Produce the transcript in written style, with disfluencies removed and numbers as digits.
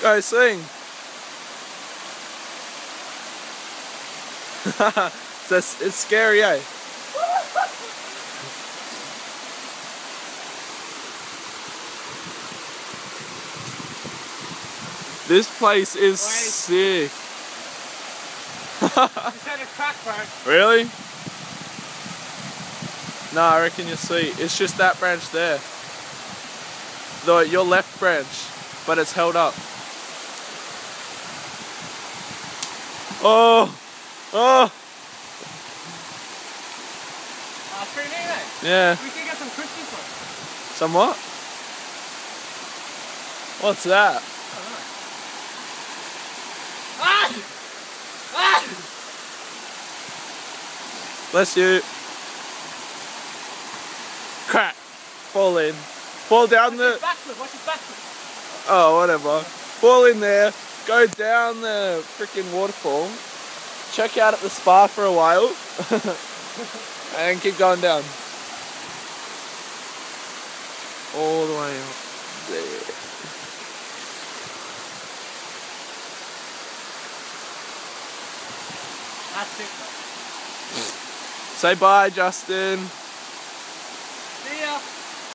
Go sing. It's scary, eh? This place is sick. Just had a crack, bro. Really? No, I reckon you'll see. It's just that branch there. Your left branch, but it's held up. Oh! Oh! It's pretty neat, eh? Yeah. We can get some Christmas ones. Some what? What's that? Ah! Ah! Bless you. Crack. Fall in. Fall down the... Watch his backflip. Oh, whatever. Fall in there. Go down the freaking waterfall. Check out at the spa for a while. And keep going down. All the way up there. That's it, bro. Say bye, Justin.